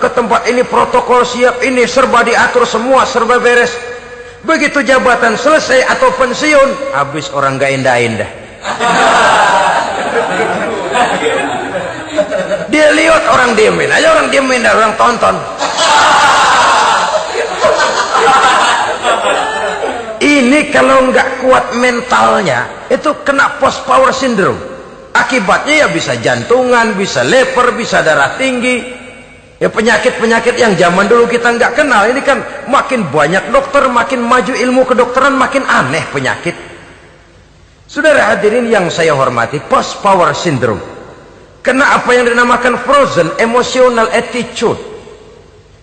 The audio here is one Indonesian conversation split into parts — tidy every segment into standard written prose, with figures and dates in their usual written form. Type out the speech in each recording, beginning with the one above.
ke tempat ini protokol siap, ini serba diatur semua, serba beres. Begitu jabatan selesai atau pensiun, habis orang gak indah-indah. Dia lihat orang diemin aja, orang diemin dan orang tonton. Ini kalau nggak kuat mentalnya, itu kena post power syndrome. Akibatnya ya bisa jantungan, bisa leper, bisa darah tinggi. Ya penyakit-penyakit yang zaman dulu kita nggak kenal. Ini kan makin banyak dokter, makin maju ilmu kedokteran, makin aneh penyakit. Saudara hadirin yang saya hormati, post power syndrome kena apa yang dinamakan frozen emotional attitude.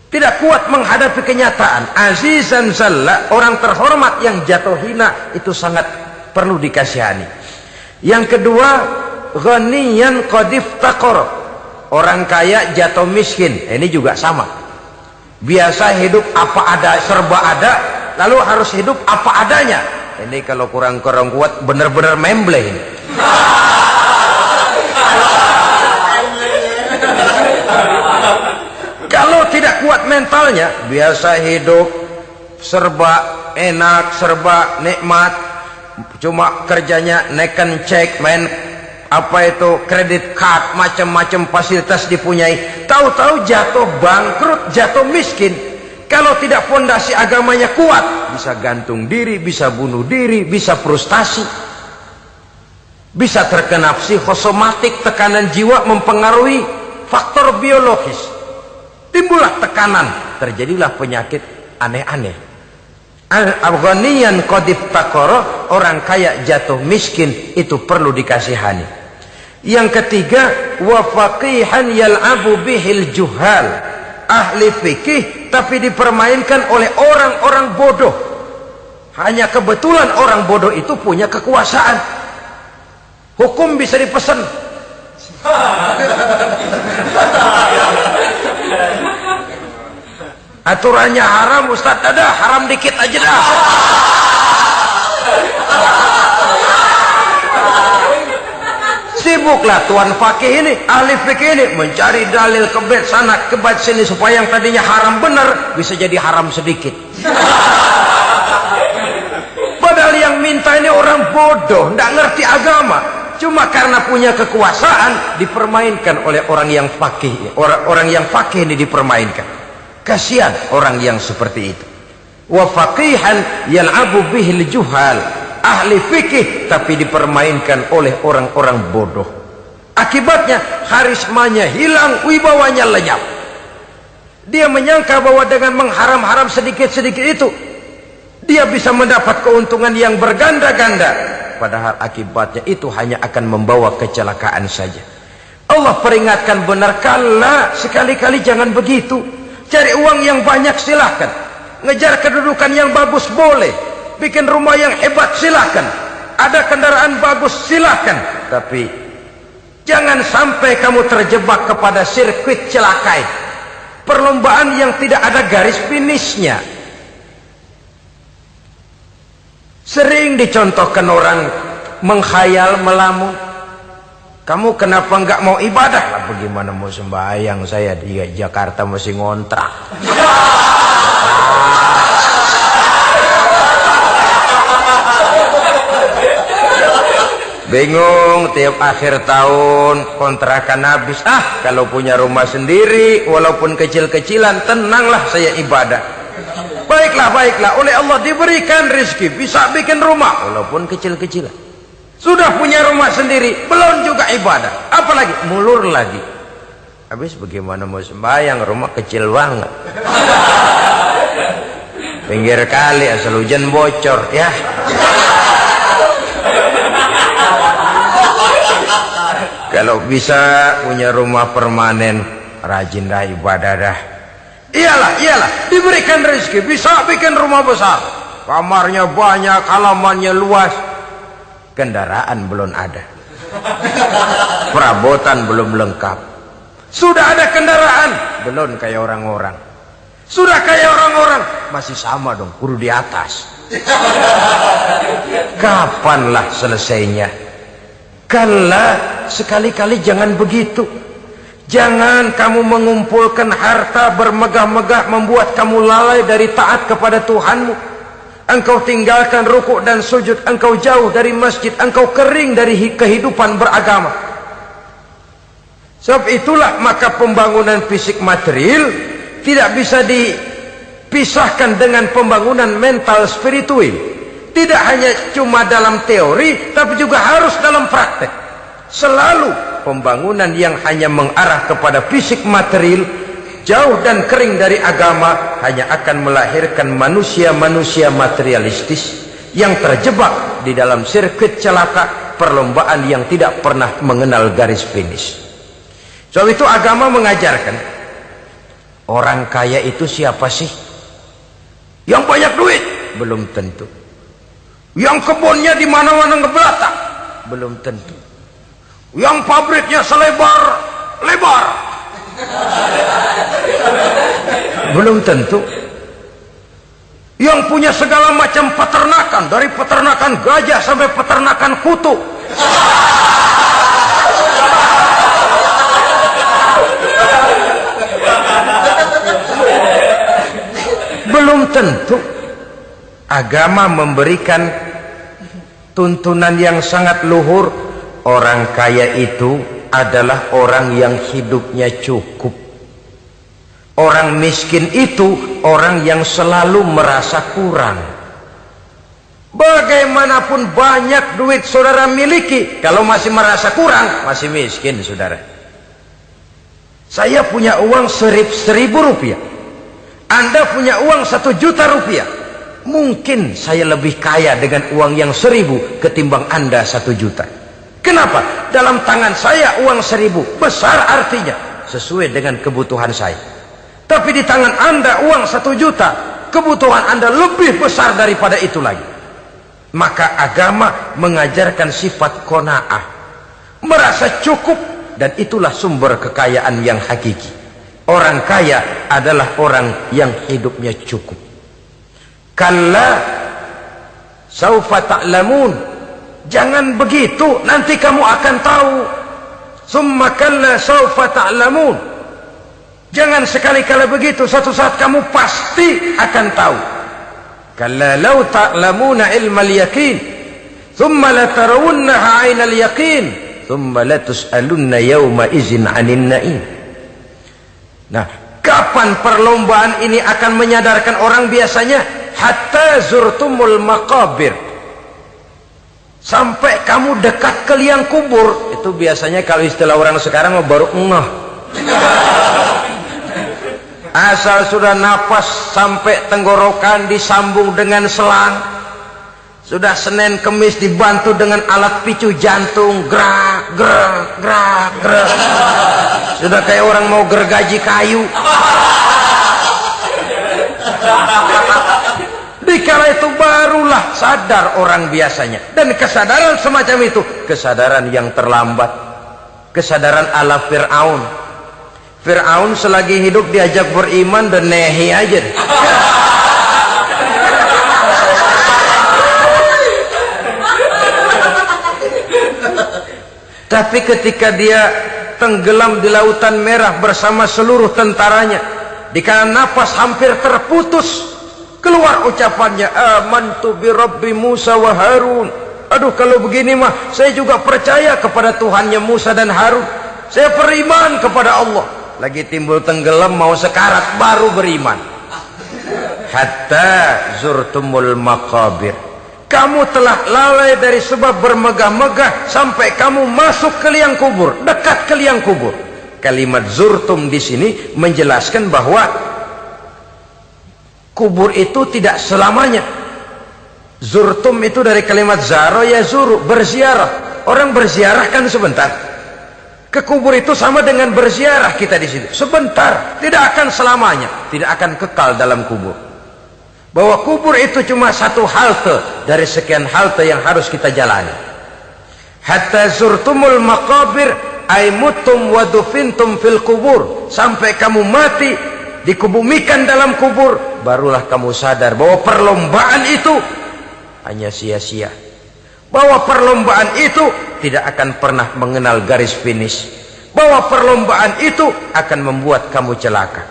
Tidak kuat menghadapi kenyataan. Azizan zalla, orang terhormat yang jatuh hina, itu sangat perlu dikasihani. Yang kedua, ghaniyan qad iftaqara, orang kaya jatuh miskin. Ini juga sama. Biasa hidup apa ada, serba ada, lalu harus hidup apa adanya. Ini kalau kurang kuat benar-benar memble ini. Kalau tidak kuat mentalnya, biasa hidup serba enak, serba nikmat, cuma kerjanya neken cek, main apa itu kredit card, macam-macam fasilitas dipunyai, tahu-tahu jatuh bangkrut, jatuh miskin. Kalau tidak fondasi agamanya kuat, bisa gantung diri, bisa bunuh diri, bisa frustasi, bisa terkena psikosomatik, tekanan jiwa mempengaruhi faktor biologis. Timbullah tekanan, terjadilah penyakit aneh-aneh. Al-ghaniyan qad iftaqara, orang kaya jatuh miskin, itu perlu dikasihani. Yang ketiga, wa faqihan yal'abu bihil juhal, ahli fikih tapi dipermainkan oleh orang-orang bodoh. Hanya kebetulan orang bodoh itu punya kekuasaan. Hukum bisa dipesan. Aturannya haram, Ustaz, ada haram dikit aja dah. Sibuklah tuan fakih ini, ahli fikih ini mencari dalil kebet sana kebet sini supaya yang tadinya haram benar bisa jadi haram sedikit. Padahal yang minta ini orang bodoh, tidak ngerti agama. Cuma karena punya kekuasaan dipermainkan oleh orang yang fakih. Orang yang fakih ini dipermainkan. Kasihan orang yang seperti itu. Wa faqihan yal'abu bihil juhal, ahli fikih tapi dipermainkan oleh orang-orang bodoh. Akibatnya karismanya hilang, wibawanya lenyap. Dia menyangka bahwa dengan mengharam-haram sedikit-sedikit itu dia bisa mendapat keuntungan yang berganda-ganda, padahal akibatnya itu hanya akan membawa kecelakaan saja. Allah peringatkan benar, kala sekali-kali jangan begitu. Cari uang yang banyak silahkan, ngejar kedudukan yang bagus boleh, bikin rumah yang hebat silahkan, ada kendaraan bagus silahkan, tapi jangan sampai kamu terjebak kepada sirkuit celakai, perlombaan yang tidak ada garis finishnya. Sering dicontohkan orang menghayal, melamun. Kamu kenapa nggak mau ibadah? Lah bagaimana mau sembahyang, saya di Jakarta masih ngontrak. Bingung, tiap akhir tahun kontrakan habis. Kalau punya rumah sendiri walaupun kecil-kecilan, tenanglah saya ibadah. Baiklah, oleh Allah diberikan rezeki, bisa bikin rumah walaupun kecil-kecilan. Sudah punya rumah sendiri, belum juga ibadah, apalagi mulur lagi. Habis bagaimana mau sembahyang, rumah kecil banget, pinggir kali, asal hujan bocor ya. Kalau bisa punya rumah permanen, rajin dah ibadah dah. Iyalah, diberikan rezeki, bisa bikin rumah besar, kamarnya banyak, halamannya luas. Kendaraan belum ada, perabotan belum lengkap. Sudah ada kendaraan, belum kayak orang-orang. Sudah kayak orang-orang, masih sama dong, kudu di atas. Kapanlah selesainya? Kala sekali-kali jangan begitu. Jangan kamu mengumpulkan harta bermegah-megah membuat kamu lalai dari taat kepada Tuhanmu. Engkau tinggalkan rukuk dan sujud, engkau jauh dari masjid, engkau kering dari kehidupan beragama. Sebab itulah maka pembangunan fisik material tidak bisa dipisahkan dengan pembangunan mental spiritual. Tidak hanya cuma dalam teori, tapi juga harus dalam praktek. Selalu pembangunan yang hanya mengarah kepada fisik material, jauh dan kering dari agama, hanya akan melahirkan manusia-manusia materialistis yang terjebak di dalam sirkuit celaka perlombaan yang tidak pernah mengenal garis finish. Sebab itu agama mengajarkan, orang kaya itu siapa sih? Yang banyak duit? Belum tentu. Yang kebunnya di mana-mana ngebelata? Belum tentu. Yang pabriknya selebar-lebar? Belum tentu. Yang punya segala macam peternakan, dari peternakan gajah sampai peternakan kutu? Belum tentu. Agama memberikan tuntunan yang sangat luhur. Orang kaya itu adalah orang yang hidupnya cukup. Orang miskin itu orang yang selalu merasa kurang. Bagaimanapun banyak duit saudara miliki, kalau masih merasa kurang, masih miskin saudara. Saya punya uang 1.000 rupiah, Anda punya uang 1 juta rupiah. Mungkin saya lebih kaya dengan uang yang 1.000 ketimbang Anda 1 juta. Kenapa? Dalam tangan saya uang 1.000 besar, artinya sesuai dengan kebutuhan saya. Tapi di tangan Anda uang 1 juta, kebutuhan Anda lebih besar daripada itu lagi. Maka agama mengajarkan sifat qanaah, merasa cukup, dan itulah sumber kekayaan yang hakiki. Orang kaya adalah orang yang hidupnya cukup. Kalla saufa ta'lamun. Jangan begitu, nanti kamu akan tahu. Summa kalla saufa ta'lamun. Jangan sekali-kali begitu, suatu saat kamu pasti akan tahu. Kalla law ta'lamuna ilmal yaqin, thumma latarawunnaha 'ainal yaqin, thumma latus'alunna yawma idzin 'anin na'im. Nah, kapan perlombaan ini akan menyadarkan orang biasanya? Hatta zurtumul maqabir. Sampai kamu dekat ke liang kubur. Itu biasanya kalau istilah orang sekarang baru ngeh. Asal sudah napas sampai tenggorokan disambung dengan selang, sudah Senin Kemis dibantu dengan alat picu jantung, gerak gerak gerak gerak, sudah kayak orang mau gergaji kayu. Dikala itu barulah sadar orang biasanya. Dan kesadaran semacam itu, kesadaran yang terlambat, kesadaran ala Fir'aun. Fir'aun selagi hidup diajak beriman dan nehi aja. Tapi ketika dia tenggelam di lautan merah bersama seluruh tentaranya, dikala napas hampir terputus, keluar ucapannya, amantu bi Rabbi Musa wa Harun. Aduh, kalau begini mah saya juga percaya kepada Tuhannya Musa dan Harun. Saya beriman kepada Allah. Lagi timbul tenggelam mau sekarat baru beriman. Hatta zurtumul maqabir. Kamu telah lalai dari sebab bermegah-megah sampai kamu masuk ke liang kubur, dekat ke liang kubur. Kalimat zurtum di sini menjelaskan bahwa kubur itu tidak selamanya. Zurtum itu dari kalimat zaro ya zuru, berziarah. Orang berziarah kan sebentar. Ke kubur itu sama dengan berziarah kita di situ. Sebentar, tidak akan selamanya, tidak akan kekal dalam kubur. Bahwa kubur itu cuma satu halte dari sekian halte yang harus kita jalani. Hatta zurtumul maqabir ay mutum wa dufintum fil kubur. Sampai kamu mati, dikubumikan dalam kubur, barulah kamu sadar bahwa perlombaan itu hanya sia-sia. Bahwa perlombaan itu tidak akan pernah mengenal garis finish. bahwa perlombaan itu akan membuat kamu celaka.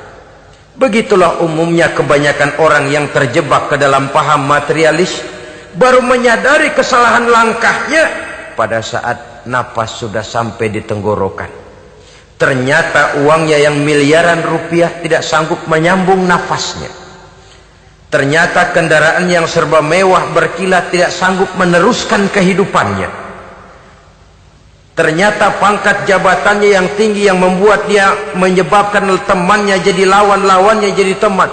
Begitulah umumnya kebanyakan orang yang terjebak ke dalam paham materialis, baru menyadari kesalahan langkahnya pada saat napas sudah sampai di tenggorokan. Ternyata uangnya yang miliaran rupiah tidak sanggup menyambung nafasnya. Ternyata kendaraan yang serba mewah berkilat tidak sanggup meneruskan kehidupannya. Ternyata pangkat jabatannya yang tinggi yang membuat dia menyebabkan temannya jadi lawan, lawannya jadi teman,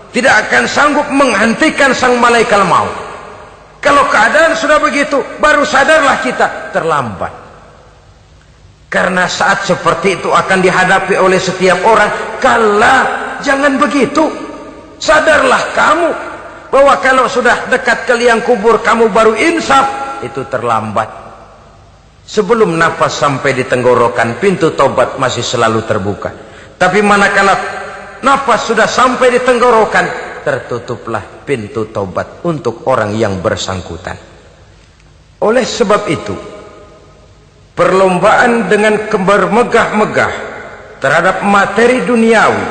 tidak akan sanggup menghentikan sang malaikat maut. Kalau keadaan sudah begitu, baru sadarlah kita terlambat. Karena saat seperti itu akan dihadapi oleh setiap orang. Kala, jangan begitu. Sadarlah kamu bahwa kalau sudah dekat ke liang kubur kamu baru insaf, itu terlambat. Sebelum nafas sampai di tenggorokan, pintu tobat masih selalu terbuka. Tapi manakala nafas sudah sampai di tenggorokan, tertutuplah pintu tobat untuk orang yang bersangkutan. Oleh sebab itu, perlombaan dengan bermegah-megah terhadap materi duniawi,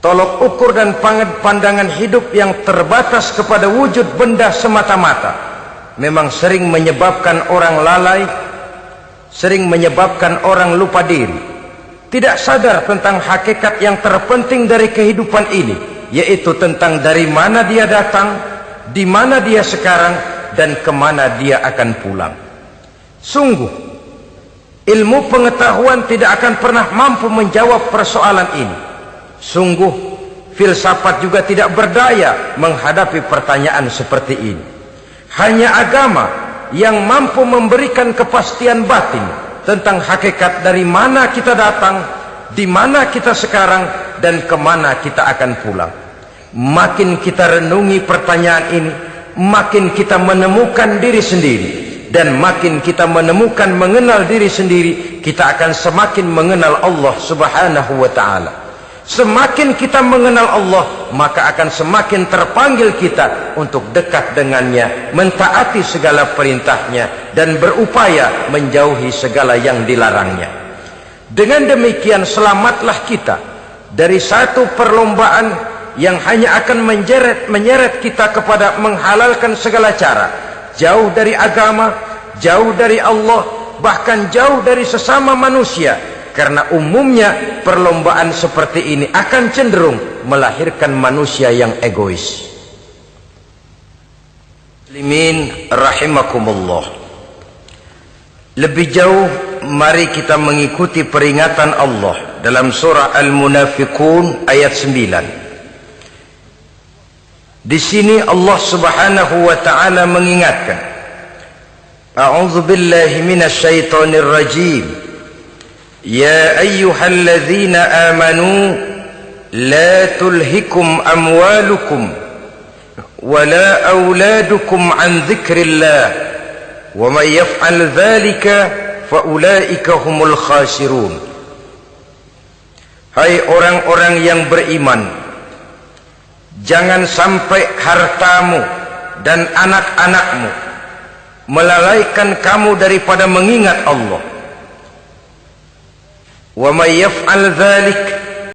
tolok ukur dan pandangan hidup yang terbatas kepada wujud benda semata-mata, memang sering menyebabkan orang lalai, sering menyebabkan orang lupa diri, tidak sadar tentang hakikat yang terpenting dari kehidupan ini, yaitu tentang dari mana dia datang, di mana dia sekarang, dan kemana dia akan pulang. Sungguh, ilmu pengetahuan tidak akan pernah mampu menjawab persoalan ini. Sungguh, filsafat juga tidak berdaya menghadapi pertanyaan seperti ini. Hanya agama yang mampu memberikan kepastian batin tentang hakikat dari mana kita datang, di mana kita sekarang, dan kemana kita akan pulang. Makin kita renungi pertanyaan ini, makin kita menemukan diri sendiri. Dan makin kita menemukan mengenal diri sendiri, kita akan semakin mengenal Allah Subhanahu wa ta'ala. Semakin kita mengenal Allah, maka akan semakin terpanggil kita untuk dekat dengannya, mentaati segala perintahnya, dan berupaya menjauhi segala yang dilarangnya. Dengan demikian selamatlah kita dari satu perlombaan yang hanya akan menyeret kita kepada menghalalkan segala cara, jauh dari agama, jauh dari Allah, bahkan jauh dari sesama manusia. Karena umumnya perlombaan seperti ini akan cenderung melahirkan manusia yang egois. Muslimin rahimakumullah. Lebih jauh, mari kita mengikuti peringatan Allah dalam surah Al-Munafiqun ayat 9. Di sini Allah Subhanahu wa taala mengingatkan, A'udzu billahi minasy syaithanir rajim. يا أيها الذين آمنوا لا تلهكم أموالكم ولا أولادكم عن ذكر الله ومن يفعل ذلك فأولئك هم الخاسرون. Hai orang-orang yang beriman, jangan sampai hartamu dan anak-anakmu melalaikan kamu daripada mengingat Allah. Wa may yaf'al dzalik,